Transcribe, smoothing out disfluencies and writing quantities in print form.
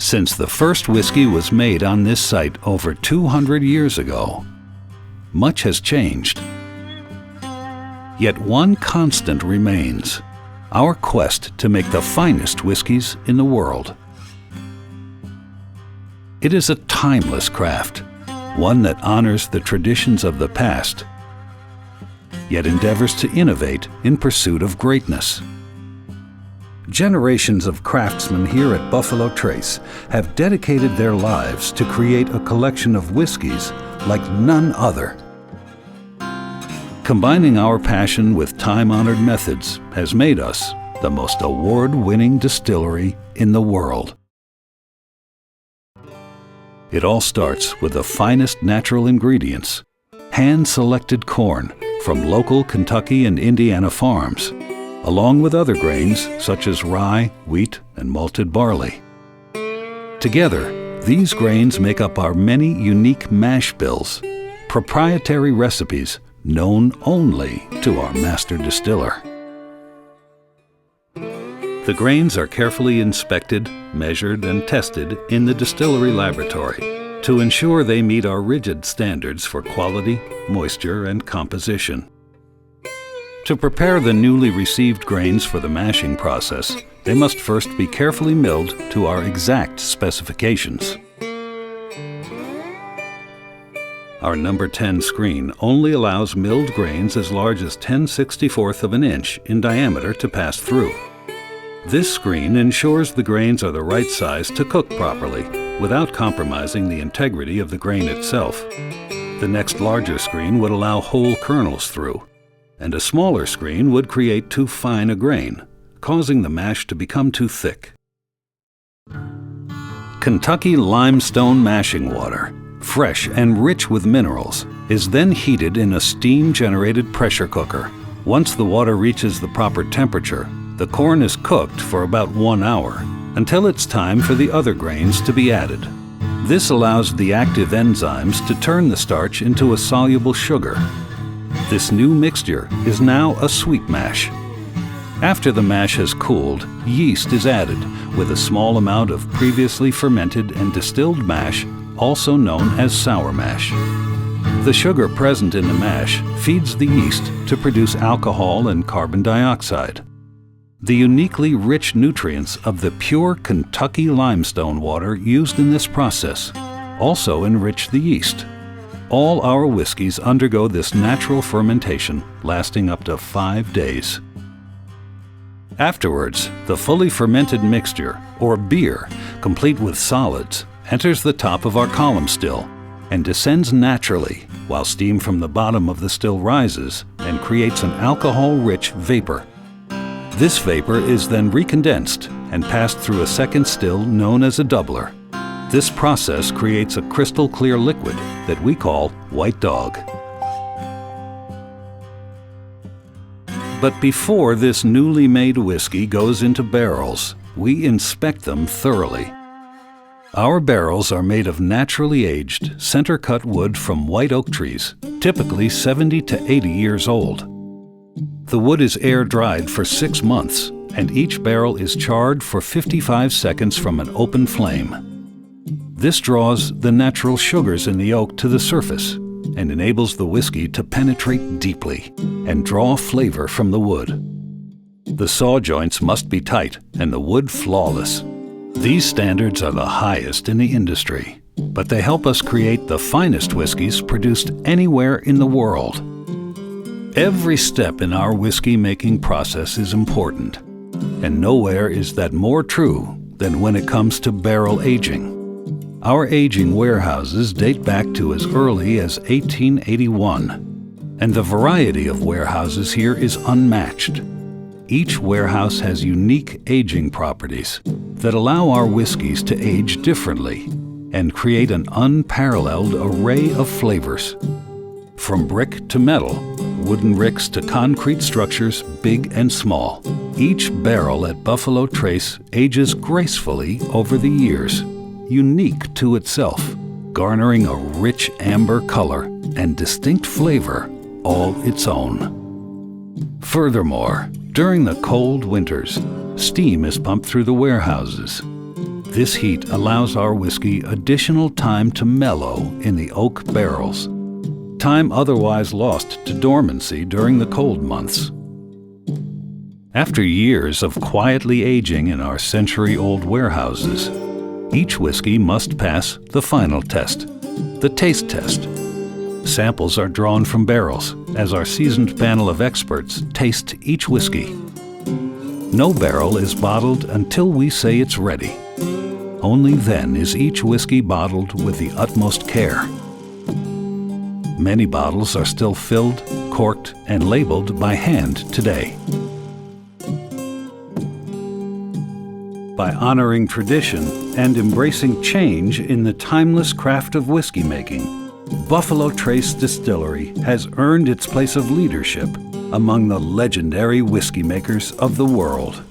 Since the first whiskey was made on this site over 200 years ago, much has changed. Yet one constant remains: our quest to make the finest whiskeys in the world. It is a timeless craft, one that honors the traditions of the past, yet endeavors to innovate in pursuit of greatness. Generations of craftsmen here at Buffalo Trace have dedicated their lives to create a collection of whiskeys like none other. Combining our passion with time-honored methods has made us the most award-winning distillery in the world. It all starts with the finest natural ingredients, hand-selected corn from local Kentucky and Indiana farms, along with other grains such as rye, wheat, and malted barley. Together, these grains make up our many unique mash bills, proprietary recipes known only to our master distiller. The grains are carefully inspected, measured, and tested in the distillery laboratory to ensure they meet our rigid standards for quality, moisture, and composition. To prepare the newly received grains for the mashing process, they must first be carefully milled to our exact specifications. Our number 10 screen only allows milled grains as large as 10/64 of an inch in diameter to pass through. This screen ensures the grains are the right size to cook properly without compromising the integrity of the grain itself. The next larger screen would allow whole kernels through, and a smaller screen would create too fine a grain, causing the mash to become too thick. Kentucky limestone mashing water, fresh and rich with minerals, is then heated in a steam-generated pressure cooker. Once the water reaches the proper temperature, the corn is cooked for about 1 hour until it's time for the other grains to be added. This allows the active enzymes to turn the starch into a soluble sugar. This new mixture is now a sweet mash. After the mash has cooled, yeast is added with a small amount of previously fermented and distilled mash, also known as sour mash. The sugar present in the mash feeds the yeast to produce alcohol and carbon dioxide. The uniquely rich nutrients of the pure Kentucky limestone water used in this process also enrich the yeast. All our whiskeys undergo this natural fermentation, lasting up to 5 days. Afterwards, the fully fermented mixture, or beer, complete with solids, enters the top of our column still and descends naturally while steam from the bottom of the still rises and creates an alcohol-rich vapor. This vapor is then recondensed and passed through a second still known as a doubler. This process creates a crystal clear liquid that we call White Dog. But before this newly made whiskey goes into barrels, we inspect them thoroughly. Our barrels are made of naturally aged, center-cut wood from white oak trees, typically 70 to 80 years old. The wood is air-dried for 6 months, and each barrel is charred for 55 seconds from an open flame. This draws the natural sugars in the oak to the surface and enables the whiskey to penetrate deeply and draw flavor from the wood. The saw joints must be tight and the wood flawless. These standards are the highest in the industry, but they help us create the finest whiskeys produced anywhere in the world. Every step in our whiskey-making process is important, and nowhere is that more true than when it comes to barrel aging. Our aging warehouses date back to as early as 1881, and the variety of warehouses here is unmatched. Each warehouse has unique aging properties that allow our whiskeys to age differently and create an unparalleled array of flavors. From brick to metal, wooden ricks to concrete structures, big and small, each barrel at Buffalo Trace ages gracefully over the years, unique to itself, garnering a rich amber color and distinct flavor all its own. Furthermore, during the cold winters, steam is pumped through the warehouses. This heat allows our whiskey additional time to mellow in the oak barrels, time otherwise lost to dormancy during the cold months. After years of quietly aging in our century-old warehouses, each whiskey must pass the final test, the taste test. Samples are drawn from barrels as our seasoned panel of experts taste each whiskey. No barrel is bottled until we say it's ready. Only then is each whiskey bottled with the utmost care. Many bottles are still filled, corked, and labeled by hand today. By honoring tradition and embracing change in the timeless craft of whiskey making, Buffalo Trace Distillery has earned its place of leadership among the legendary whiskey makers of the world.